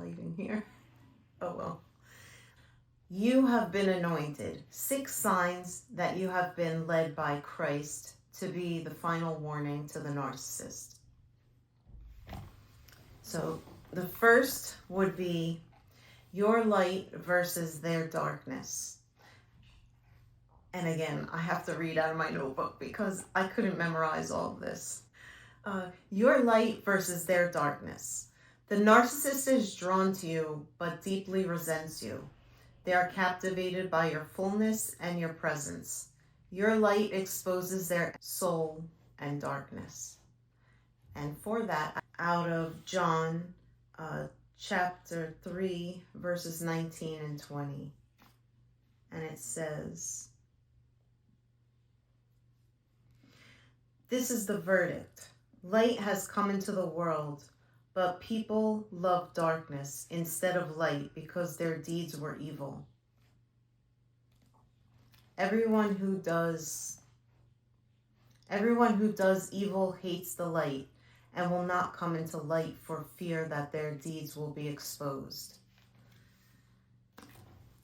highlighting here. Oh well. You have been anointed. 6 signs that you have been led by Christ to be the final warning to the narcissist. So the first would be your light versus their darkness. And again, I have to read out of my notebook because I couldn't memorize all of this. Your light versus their darkness. The narcissist is drawn to you, but deeply resents you. They are captivated by your fullness and your presence. Your light exposes their soul and darkness. And for that, out of John chapter 3, verses 19 and 20. And it says, "This is the verdict. Light has come into the world, but people love darkness instead of light because their deeds were evil. Everyone who does evil hates the light and will not come into light for fear that their deeds will be exposed."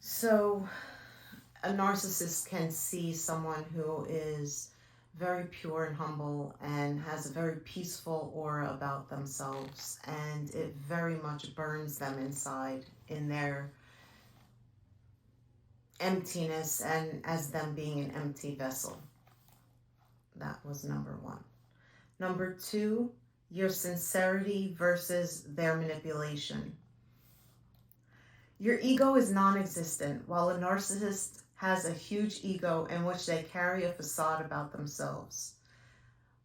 So a narcissist can see someone who is very pure and humble and has a very peaceful aura about themselves, and it very much burns them inside in their emptiness and as them being an empty vessel. That was number 1. Number 2, your sincerity versus their manipulation. Your ego is non-existent, while a narcissist has a huge ego in which they carry a facade about themselves.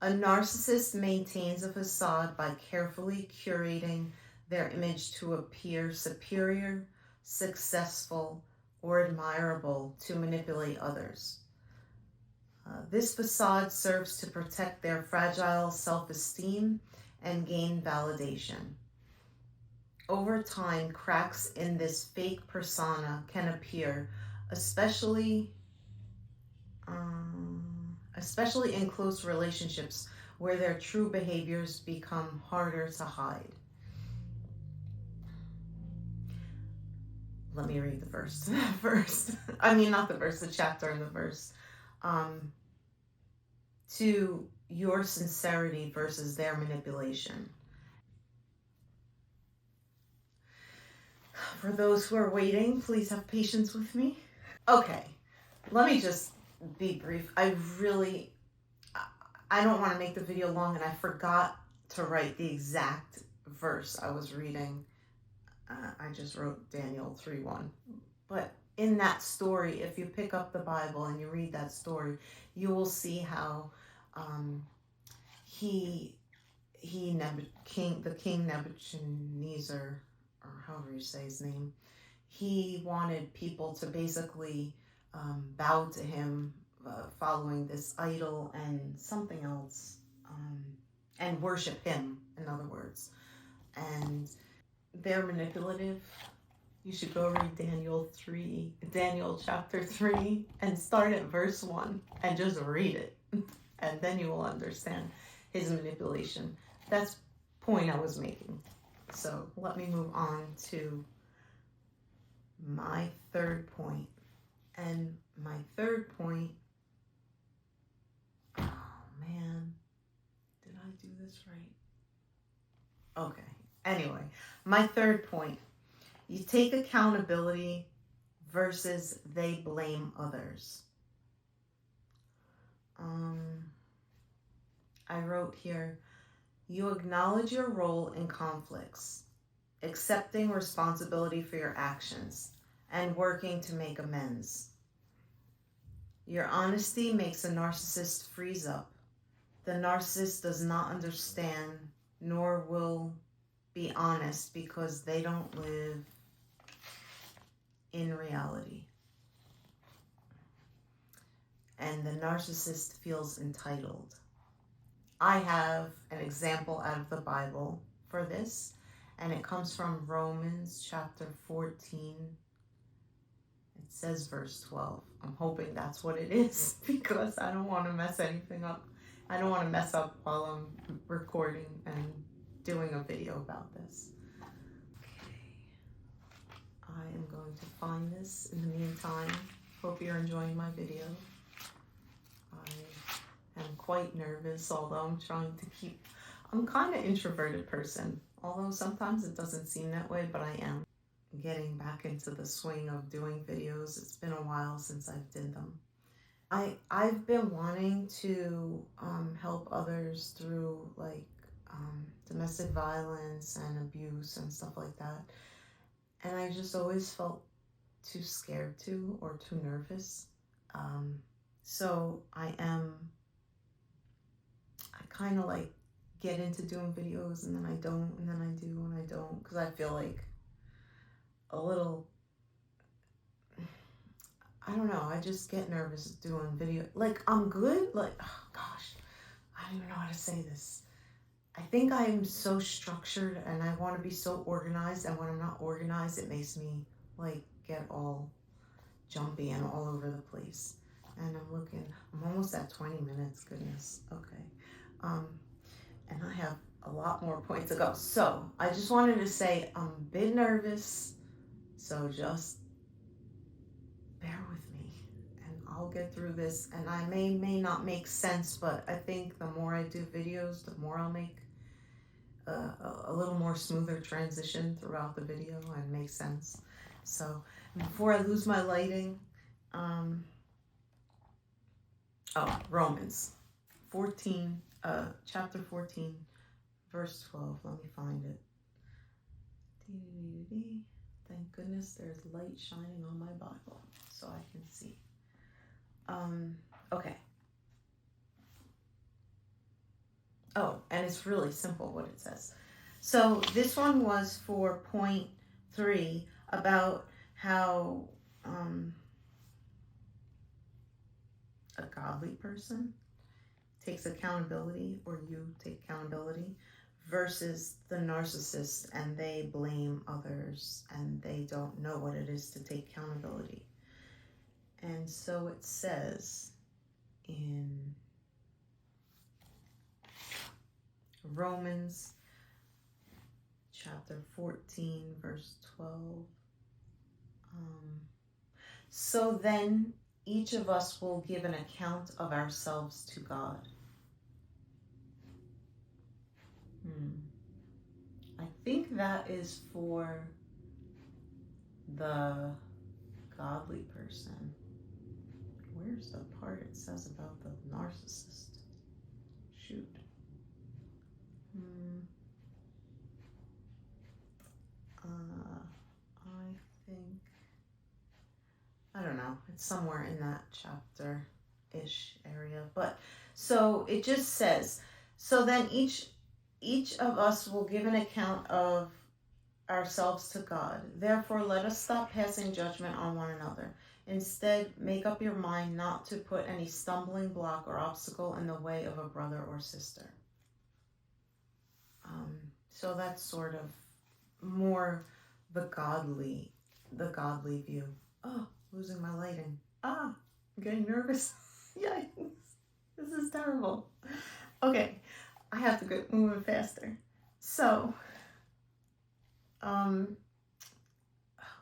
A narcissist maintains a facade by carefully curating their image to appear superior, successful, or admirable to manipulate others. This facade serves to protect their fragile self-esteem and gain validation. Over time, cracks in this fake persona can appear, especially in close relationships where their true behaviors become harder to hide. Let me read the verse first. The chapter and the verse. To your sincerity versus their manipulation. For those who are waiting, please have patience with me. Okay, let me just be brief. I don't want to make the video long, and I forgot to write the exact verse I was reading. I just wrote Daniel 3:1. But in that story, if you pick up the Bible and you read that story, you will see how King Nebuchadnezzar, or however you say his name, he wanted people to basically bow to him, following this idol and something else, and worship him, in other words. And they're manipulative. You should go read Daniel chapter 3, and start at verse 1 and just read it. And then you will understand his manipulation. That's the point I was making. So let me move on to my third point. And my third point, oh man, did I do this right? Okay, anyway, my third point, you take accountability versus they blame others. I wrote here, you acknowledge your role in conflicts, accepting responsibility for your actions, and working to make amends. Your honesty makes a narcissist freeze up. The narcissist does not understand nor will be honest because they don't live in reality. And the narcissist feels entitled. I have an example out of the Bible for this, and it comes from Romans chapter 14. It says verse 12. I'm hoping that's what it is because I don't want to mess anything up. I don't want to mess up while I'm recording and doing a video about this. Okay. find this in the meantime. Hope you're enjoying my video. I am quite nervous, although I'm trying to keep... I'm kind of introverted person, although sometimes it doesn't seem that way, but I am getting back into the swing of doing videos. It's been a while since I did them. I've been wanting to help others through like domestic violence and abuse and stuff like that. And I just always felt too scared to, or too nervous. So I kind of like get into doing videos and then I don't, and then I do and I don't, because I feel like a little, I don't know, I just get nervous doing video. Like, I'm good, like, oh gosh, I don't even know how to say this. I think I'm so structured and I want to be so organized, and when I'm not organized, it makes me like get all jumpy and all over the place. And I'm almost at 20 minutes, goodness, okay. And I have a lot more points to go. So I just wanted to say I'm a bit nervous, so just bear with me and I'll get through this. And I may not make sense, but I think the more I do videos, the more I'll make a little more smoother transition throughout the video and make sense. So before I lose my lighting, Romans 14, chapter 14, verse 12. Let me find it. Thank goodness there's light shining on my Bible so I can see. Okay. Oh, and it's really simple what it says. So this one was for point 3 about how a godly person takes accountability, or you take accountability, versus the narcissist, and they blame others and they don't know what it is to take accountability. And so it says in Romans chapter 14, verse 12. So then each of us will give an account of ourselves to God. I think that is for the godly person. Where's the part it says about the narcissist? Shoot. I don't know. It's somewhere in that chapter-ish area. But so it just says, so then each of us will give an account of ourselves to God. Therefore, let us stop passing judgment on one another. Instead, make up your mind not to put any stumbling block or obstacle in the way of a brother or sister. So that's sort of more the godly view. Oh, losing my lighting. I'm getting nervous. Yikes. This is terrible. Okay, I have to get moving faster. So, oh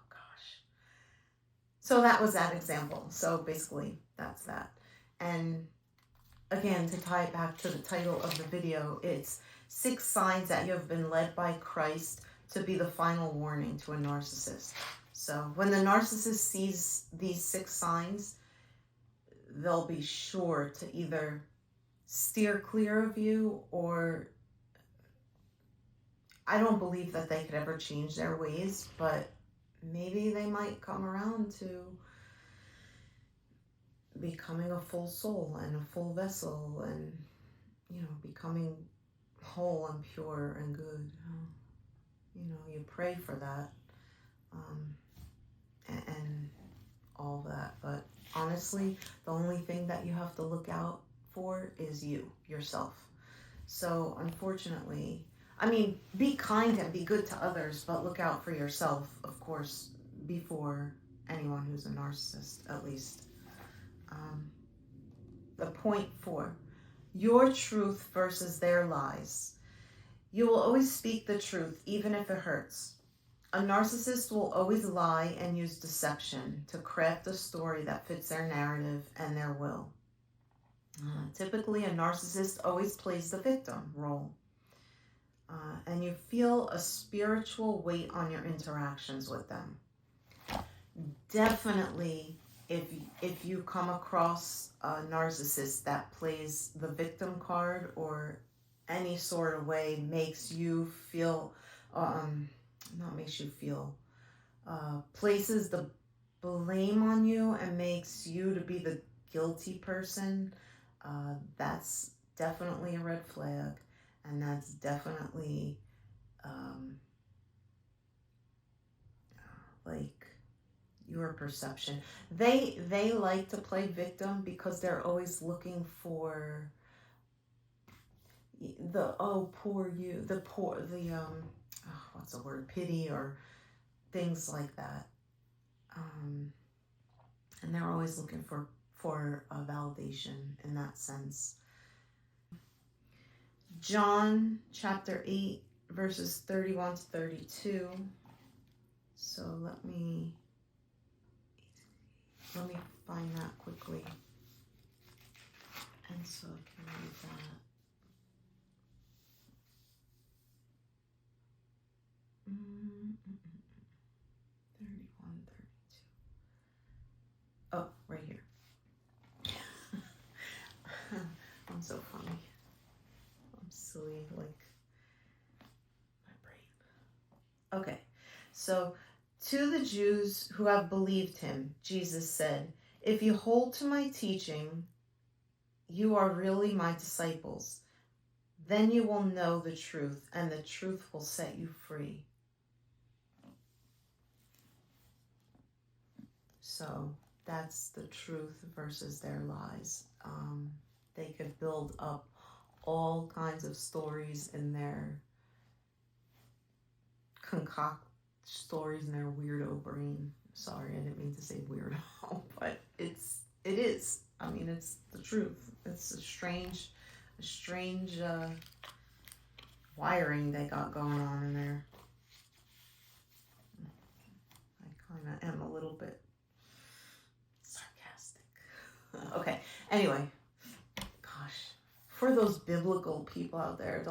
gosh. So that was that example. So basically, that's that. And again, to tie it back to the title of the video, it's 6 signs that you have been led by Christ to be the final warning to a narcissist. So when the narcissist sees these 6 signs, they'll be sure to either steer clear of you, or I don't believe that they could ever change their ways, but maybe they might come around to becoming a full soul and a full vessel, and, you know, becoming whole and pure and good. You know, you pray for that, and all that. But honestly, the only thing that you have to look out for is yourself. So unfortunately, I mean, be kind and be good to others, but look out for yourself, of course, before anyone who's a narcissist, at least. The point 4, your truth versus their lies. You will always speak the truth, even if it hurts. A narcissist will always lie and use deception to craft a story that fits their narrative and their will. Typically, a narcissist always plays the victim role. And you feel a spiritual weight on your interactions with them. Definitely, if you come across a narcissist that plays the victim card or any sort of way makes you feel, not makes you feel, places the blame on you and makes you to be the guilty person, that's definitely a red flag. And that's definitely like your perception. They like to play victim because they're always looking for the poor you, what's the word, pity or things like that. And they're always looking for a validation in that sense. John chapter 8 verses 31 to 32. So let me find that quickly. And so I can read that. 31, 32. Oh, right here. I'm so funny. Silly, like my brain. Okay, so to the Jews who have believed him, Jesus said, "If you hold to my teaching, you are really my disciples. Then you will know the truth, and the truth will set you free." So that's the truth versus their lies. They could build up all kinds of stories in their concoct stories in their weirdo brain. Sorry, I didn't mean to say weirdo, but it is. I mean, it's the truth. It's a strange wiring they got going on in there. I kind of am a little bit sarcastic. Okay, anyway. For those biblical people out there,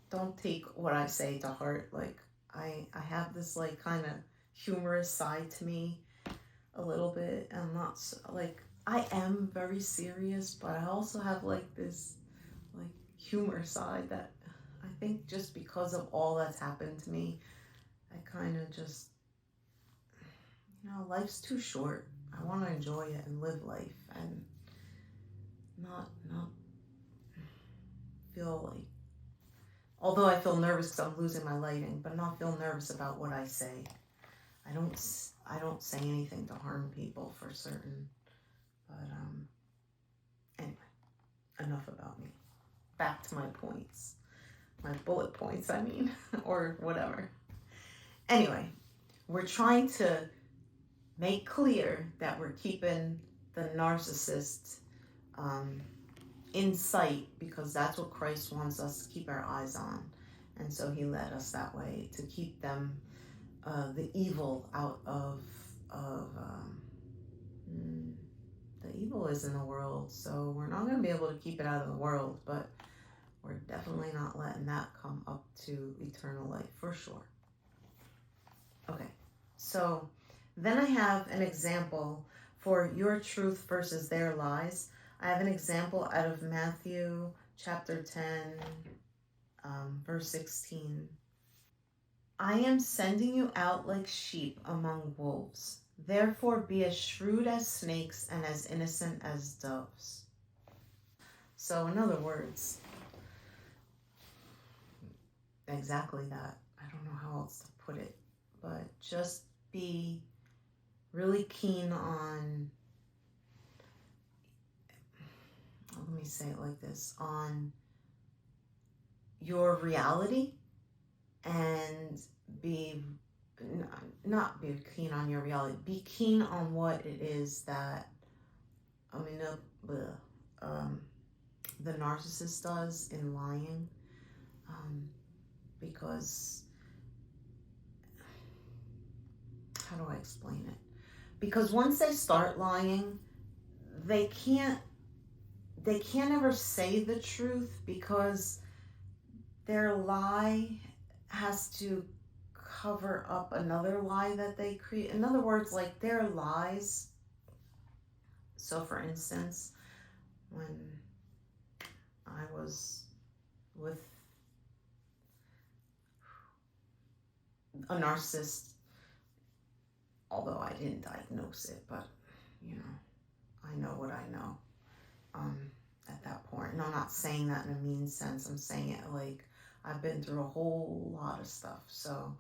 don't take what I say to heart. Like I have this like kind of humorous side to me a little bit. I'm not like, I am very serious, but I also have like this like humor side that I think just because of all that's happened to me, I kind of just, life's too short. I want to enjoy it and live life and not feel like, although I feel nervous because I'm losing my lighting, but not feel nervous about what I say. I don't say anything to harm people for certain. But anyway, enough about me. Back to my points. My bullet points, I mean, or whatever. Anyway, we're trying to make clear that we're keeping the narcissist in sight, because that's what Christ wants us to keep our eyes on. And so he led us that way, to keep them, the evil out of the evil is in the world. So we're not going to be able to keep it out of the world, but we're definitely not letting that come up to eternal life for sure. Okay, so then I have an example for your truth versus their lies. I have an example out of Matthew chapter 10, verse 16. "I am sending you out like sheep among wolves. Therefore be as shrewd as snakes and as innocent as doves." So in other words, exactly that. I don't know how else to put it, but just be really keen on, let me say it like this, on your reality, and not be keen on your reality, be keen on what it is that, the narcissist does in lying, because explain it? Because once they start lying, they can't ever say the truth, because their lie has to cover up another lie that they create. In other words, like their lies. So for instance, when I was with a narcissist, although I didn't diagnose it, but I know what I know at that point. And I'm not saying that in a mean sense. I'm saying it like I've been through a whole lot of stuff. So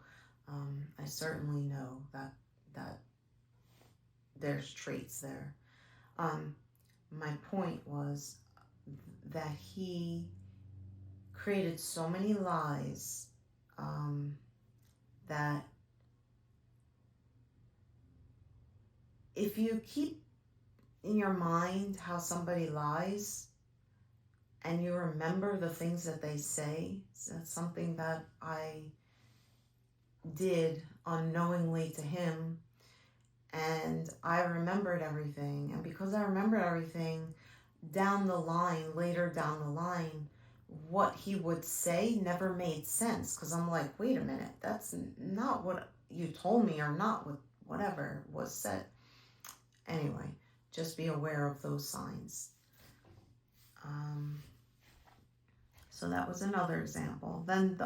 I certainly know that there's traits there. My point was that he created so many lies that if you keep in your mind how somebody lies and you remember the things that they say, so that's something that I did unknowingly to him, and I remembered everything. And because I remembered everything, later down the line, what he would say never made sense, because I'm like, wait a minute, that's not what you told me, or not what whatever was said. Anyway, just be aware of those signs. So that was another example. Then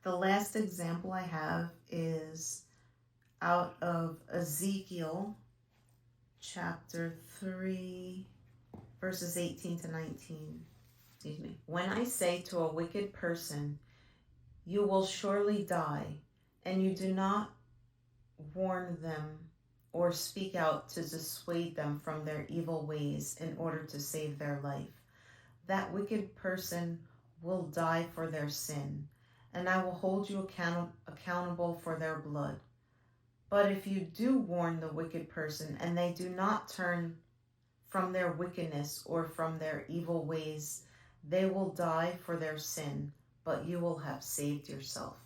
the last example I have is out of Ezekiel chapter 3, verses 18 to 19. Excuse me. When I say to a wicked person, you will surely die, and you do not warn them or speak out to dissuade them from their evil ways in order to save their life, that wicked person will die for their sin, and I will hold you accountable for their blood. But if you do warn the wicked person and they do not turn from their wickedness or from their evil ways, they will die for their sin, but you will have saved yourself.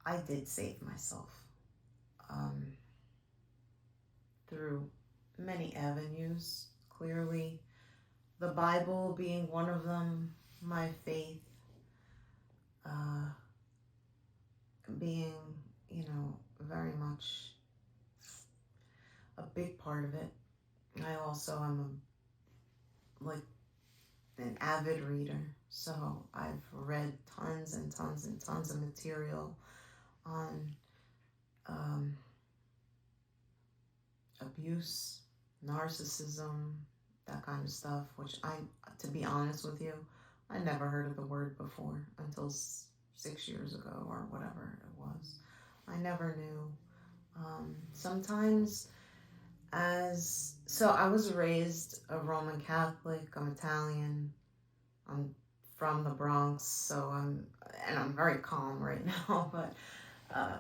I did save myself through many avenues, clearly. The Bible being one of them, my faith being, very much a big part of it. I also am an avid reader, so I've read tons and tons and tons of material on abuse, narcissism, that kind of stuff, which to be honest with you, I never heard of the word before until 6 years ago or whatever it was. I never knew. Sometimes so I was raised a Roman Catholic, I'm Italian, I'm from the Bronx, so I'm very calm right now, but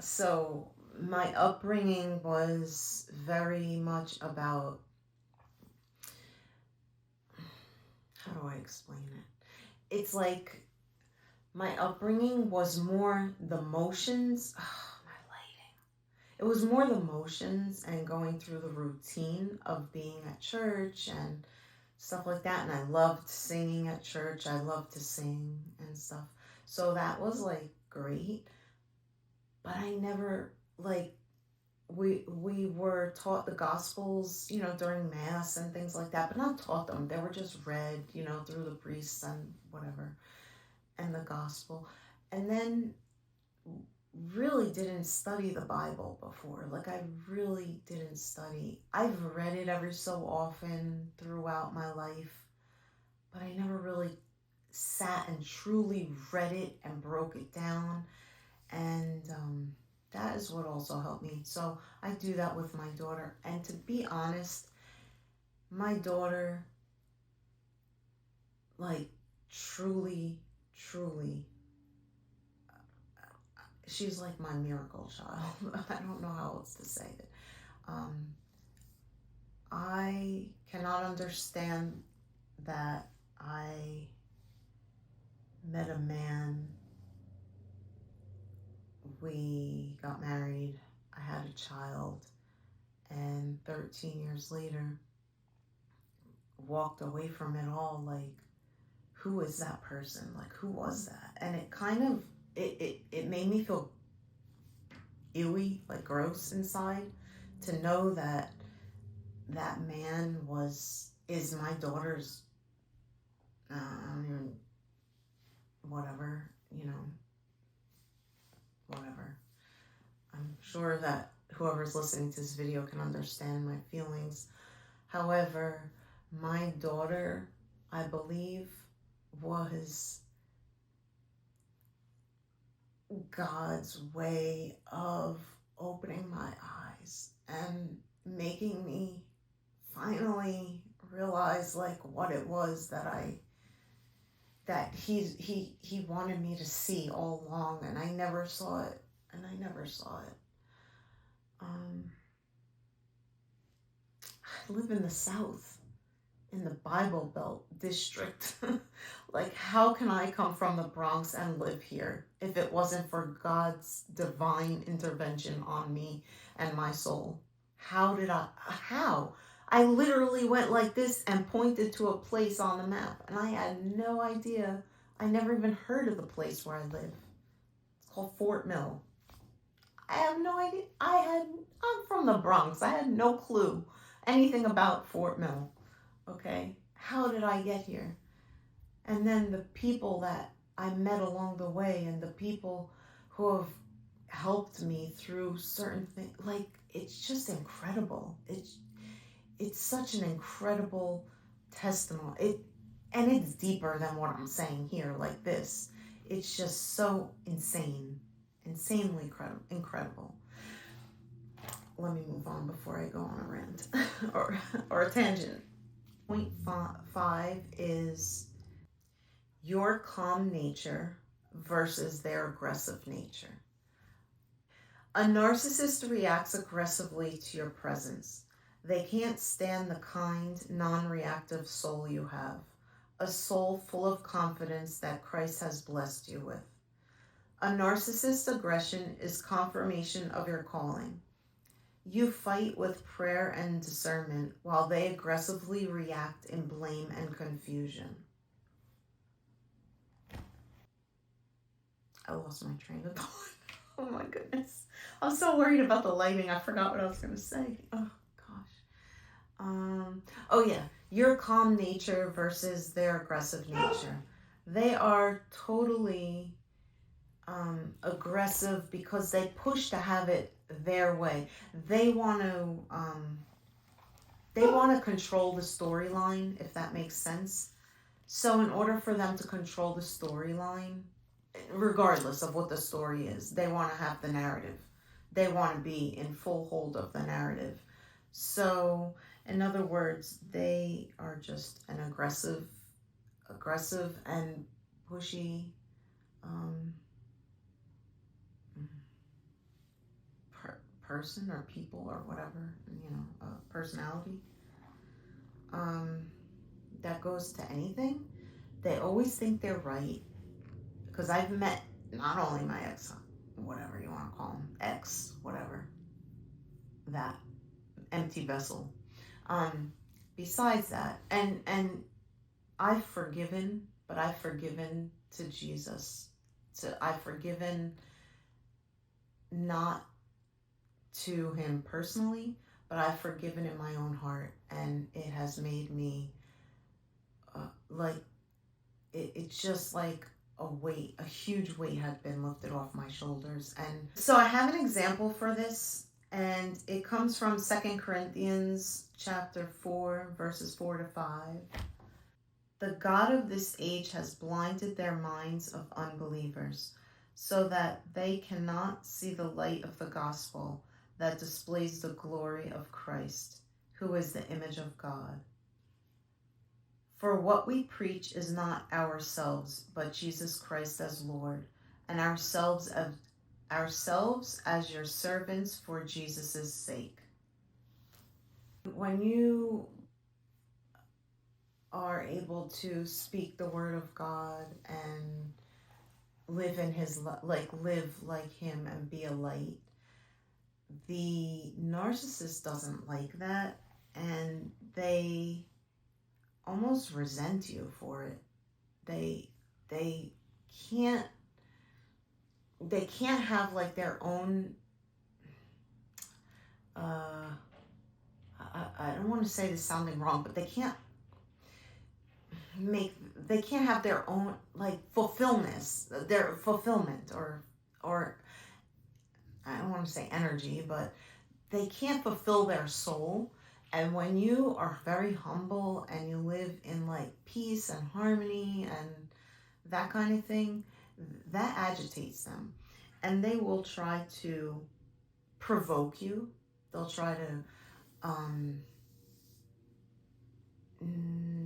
so my upbringing was very much about, how do I explain it? It's like my upbringing was more the motions. It was more the motions and going through the routine of being at church and stuff like that. And I loved singing at church. I loved to sing and stuff. So that was great. But I never we were taught the Gospels, during Mass and things like that, but not taught them. They were just read, through the priests and whatever, and the Gospel. And then really didn't study the Bible before. I really didn't study. I've read it every so often throughout my life, but I never really sat and truly read it and broke it down. And that is what also helped me. So I do that with my daughter. And to be honest, my daughter, truly, she's like my miracle child. I don't know how else to say it. I cannot understand that I met a man We got married. I had a child. And 13 years later, walked away from it all. Like, who is that person? Like, who was that? And it kind of, it made me feel ewy, like gross inside, to know that that man is my daughter's, I don't even, whatever, whatever. I'm sure that whoever's listening to this video can understand my feelings. However, my daughter, I believe, was God's way of opening my eyes and making me finally realize like what it was that he wanted me to see all along, and I never saw it. I live in the South, in the Bible Belt district. Like, how can I come from the Bronx and live here if it wasn't for God's divine intervention on me and my soul? How? I literally went like this and pointed to a place on the map, and I had no idea. I never even heard of the place where I live. It's called Fort Mill. I have no idea. I'm from the Bronx. I had no clue anything about Fort Mill. Okay, how did I get here? And then the people that I met along the way, and the people who have helped me through certain things, like, it's just incredible. It's such an incredible testimony. And it's deeper than what I'm saying here, like this. It's just so insanely incredible. Let me move on before I go on a rant or a tangent. Point 5 is your calm nature versus their aggressive nature. A narcissist reacts aggressively to your presence. They can't stand the kind, non-reactive soul you have, a soul full of confidence that Christ has blessed you with. A narcissist's aggression is confirmation of your calling. You fight with prayer and discernment while they aggressively react in blame and confusion. I lost my train of thought. Oh my goodness. I was so worried about the lighting. I forgot what I was going to say. Oh gosh. Your calm nature versus their aggressive nature. They are totally aggressive because they push to have it their way. They want to control the storyline, if that makes sense. So in order for them to control the storyline, regardless of what the story is, they want to have the narrative. They want to be in full hold of the narrative. So in other words, they are just an aggressive and pushy person or people or whatever, personality that goes to anything. They always think they're right, because I've met not only my ex, whatever you want to call him, ex, whatever, that empty vessel. Besides that, and I've forgiven, but I've forgiven to Jesus. I've forgiven not to him personally, but I've forgiven in my own heart, and it has made me it's just like a huge weight had been lifted off my shoulders. And so I have an example for this, and it comes from 2 Corinthians chapter 4, verses 4 to 5. The God of this age has blinded their minds of unbelievers, so that they cannot see the light of the gospel that displays the glory of Christ, who is the image of God. For what we preach is not ourselves, but Jesus Christ as Lord, and ourselves as your servants for Jesus' sake. When you are able to speak the word of God and live in his, live like him and be a light. The narcissist doesn't like that, and they almost resent you for it. They can't have like their own I don't want to say this sounding wrong, but they can't have their own like fulfillment or I don't want to say energy, but they can't fulfill their soul. And when you are very humble and you live in like peace and harmony and that kind of thing, that agitates them. And they will try to provoke you. They'll try to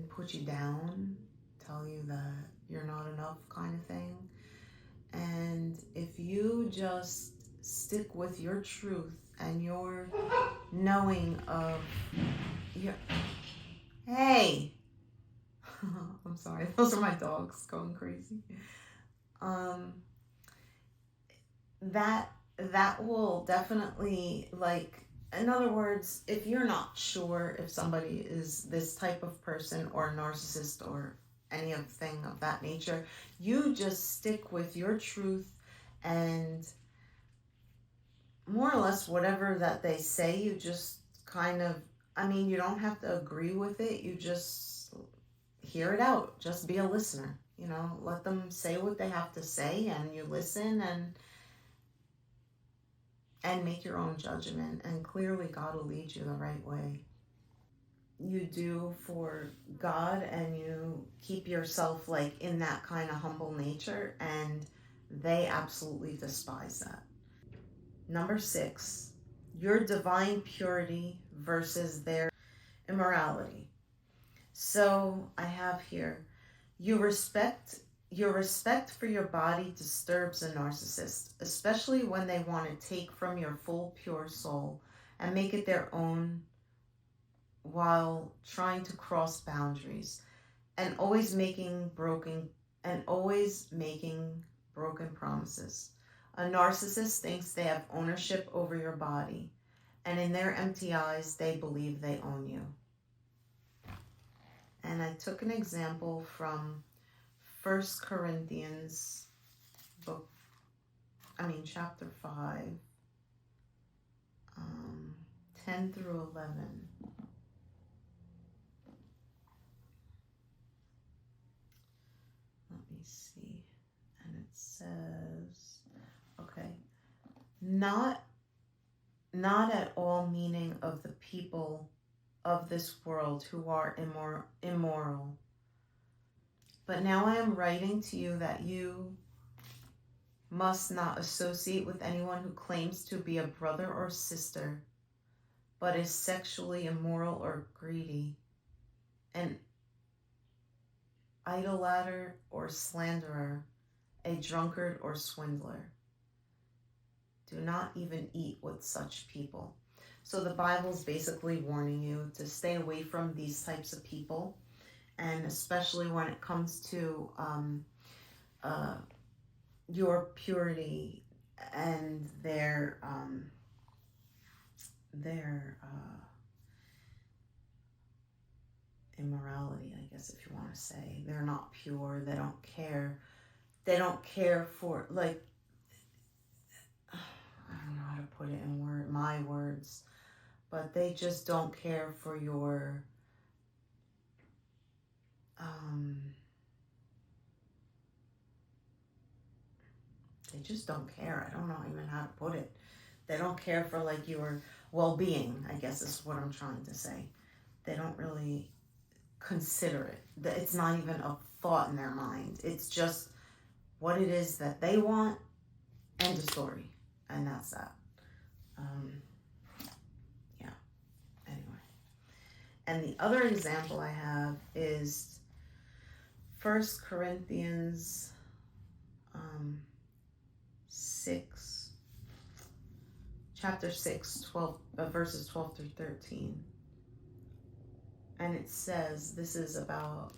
put you down, tell you that you're not enough kind of thing. And if you just stick with your truth and your knowing of your... Hey! I'm sorry, those are my dogs going crazy. That will definitely, like, in other words, if you're not sure if somebody is this type of person or a narcissist or anything of that nature, you just stick with your truth and more or less whatever that they say, you just kind of, you don't have to agree with it. You just hear it out. Just be a listener, let them say what they have to say and you listen and make your own judgment, and clearly God will lead you the right way. You do for God and you keep yourself like in that kind of humble nature, and they absolutely despise that. Number 6, your divine purity versus their immorality. So I have here, your respect for your body disturbs a narcissist, especially when they want to take from your full pure soul and make it their own while trying to cross boundaries and always making broken promises. A narcissist thinks they have ownership over your body, and in their empty eyes, they believe they own you. And I took an example from 1 Corinthians chapter 5, 10 through 11. Let me see. And it says, okay, not at all meaning of the people of this world who are immoral. But now I am writing to you that you must not associate with anyone who claims to be a brother or sister, but is sexually immoral or greedy, an idolater or slanderer, a drunkard or swindler. Do not even eat with such people. So the Bible's basically warning you to stay away from these types of people, and especially when it comes to your purity and their immorality, I guess, if you want to say. They're not pure. They don't care. They don't care for, like, I don't know how to put it in my words, but they just don't care for your they just don't care. I don't know even how to put it. They don't care for like your well-being, I guess is what I'm trying to say. They don't really consider it. It's not even a thought in their mind. It's just what it is that they want, end of story. And that's that. Yeah. Anyway. And the other example I have is 1 Corinthians 6, chapter 6, verses 12 through 13. And it says, this is about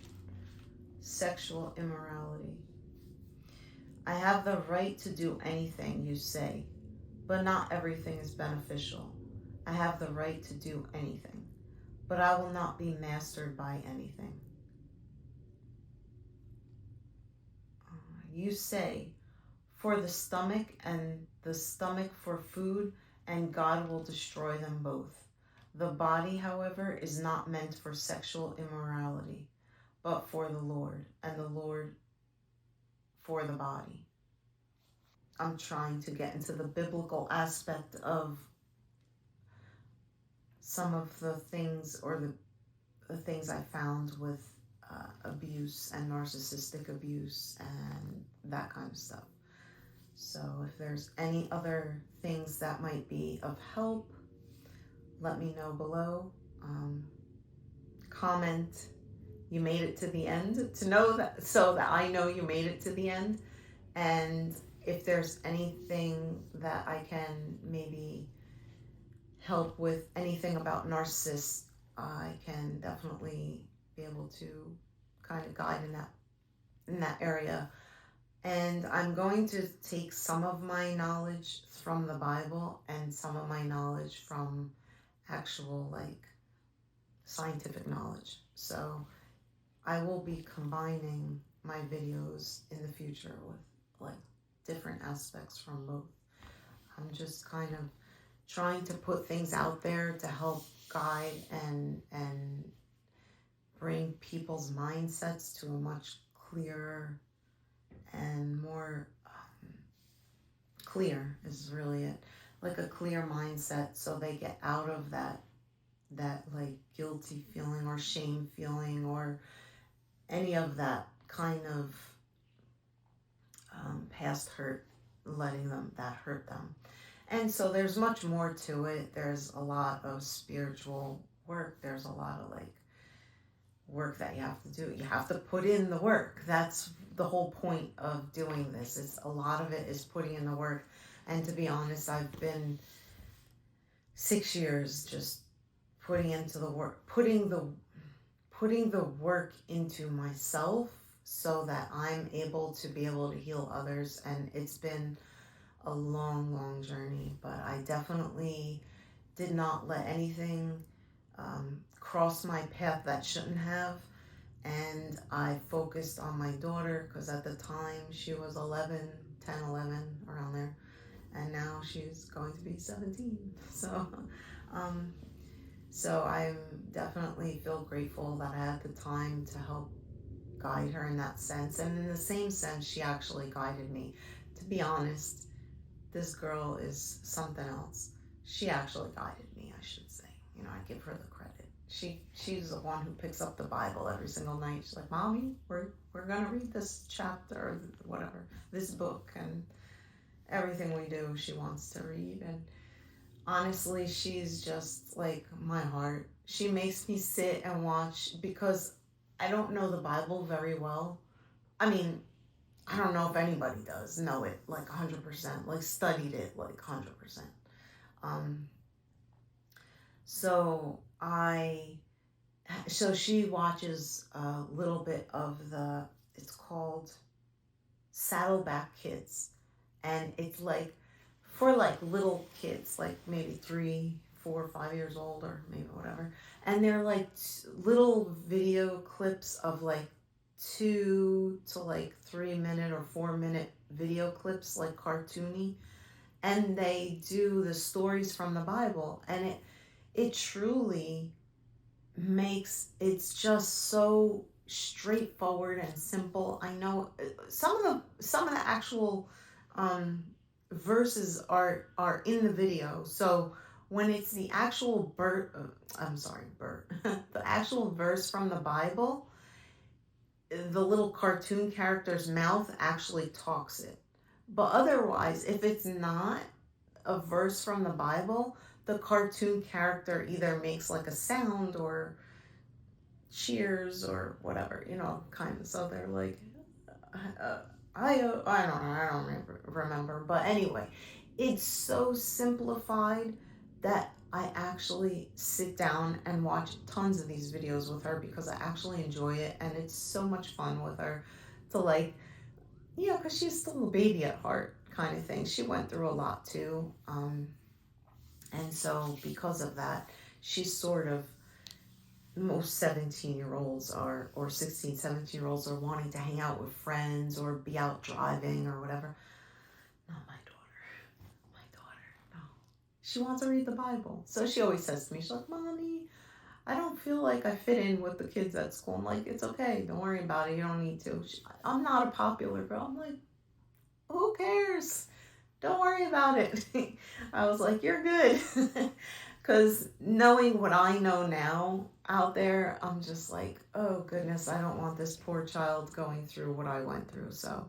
sexual immorality. I have the right to do anything you say, but not everything is beneficial. I have the right to do anything, but I will not be mastered by anything. You say, for the stomach and the stomach for food, and God will destroy them both. The body, however, is not meant for sexual immorality, but for the Lord, and the Lord for the body. I'm trying to get into the biblical aspect of some of the things, or the things I found with abuse and narcissistic abuse and that kind of stuff. So if there's any other things that might be of help, let me know below. Comment you made it to the end to know that, so that I know you made it to the end. And if there's anything that I can maybe help with, anything about narcissists, I can definitely be able to kind of guide in that area. And I'm going to take some of my knowledge from the Bible and some of my knowledge from actual scientific knowledge. So I will be combining my videos in the future with different aspects from both. I'm just kind of trying to put things out there to help guide and bring people's mindsets to a much clearer and more clear is really it, like a clear mindset, so they get out of that guilty feeling or shame feeling or any of that kind of past hurt, letting that hurt them. And so there's much more to it. There's a lot of spiritual work. There's a lot of work that you have to do. You have to put in the work. That's the whole point of doing this. It's a lot of it is putting in the work. And to be honest, I've been 6 years just putting into the work, putting the work into myself so that I'm able to heal others. And it's been a long, long journey, but I definitely did not let anything cross my path that shouldn't have. And I focused on my daughter, because at the time she was 11, around there. And now she's going to be 17. So I definitely feel grateful that I had the time to help guide her in that sense. And in the same sense, she actually guided me. To be honest, this girl is something else. She actually guided me, I should say. I give her the credit. She's the one who picks up the Bible every single night. She's like, Mommy, we're gonna read this chapter or whatever, this book, and everything we do, she wants to read. And honestly, she's just like my heart. She makes me sit and watch, because I don't know the Bible very well. I mean, I don't know if anybody does know it 100%, studied it 100%. So she watches a little bit of it's called Saddleback Kids. And it's for little kids, maybe 3, 4, 5 years old, or maybe whatever. And they're little video clips of 2 to 3 minute or 4 minute video clips, cartoony. And they do the stories from the Bible. And it truly it's just so straightforward and simple. I know some of the actual verses are in the video. So when it's the actual the actual verse from the Bible, the little cartoon character's mouth actually talks it. But otherwise, if it's not a verse from the Bible, the cartoon character either makes a sound or cheers or whatever, kind of. So they're I don't remember. But anyway, it's so simplified that I actually sit down and watch tons of these videos with her, because I actually enjoy it. And it's so much fun with her to Yeah, because she's still a baby at heart, kind of thing. She went through a lot too. And so because of that, she's sort of, most 17-year-olds are, or 16, 17-year-olds are wanting to hang out with friends or be out driving or whatever. Not my daughter. My daughter, no. She wants to read the Bible. So she always says to me, she's like, Mommy, I don't feel like I fit in with the kids at school. I'm like, it's okay. Don't worry about it. You don't need to. I'm not a popular girl. I'm like, who cares? Don't worry about it. I was like, you're good. Because knowing what I know now out there, I'm just like, oh goodness, I don't want this poor child going through what I went through. So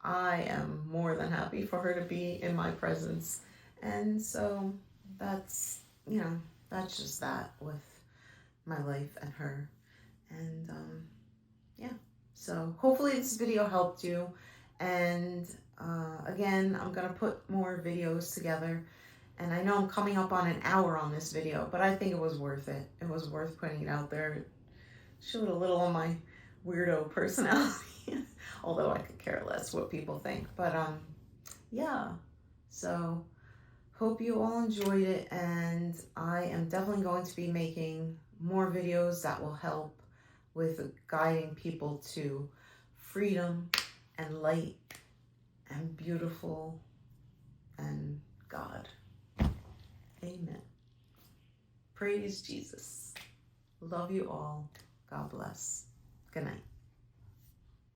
I am more than happy for her to be in my presence. And so that's, that's just that with my life and her. And yeah, so hopefully this video helped you. And again, I'm gonna put more videos together, and I know I'm coming up on an hour on this video, but I think it was worth it. It was worth putting it out there. It showed a little of my weirdo personality, although I could care less what people think. But yeah, so hope you all enjoyed it, and I am definitely going to be making more videos that will help with guiding people to freedom and light and beautiful and God. Amen. Praise Jesus. Love you all. God bless. Good night.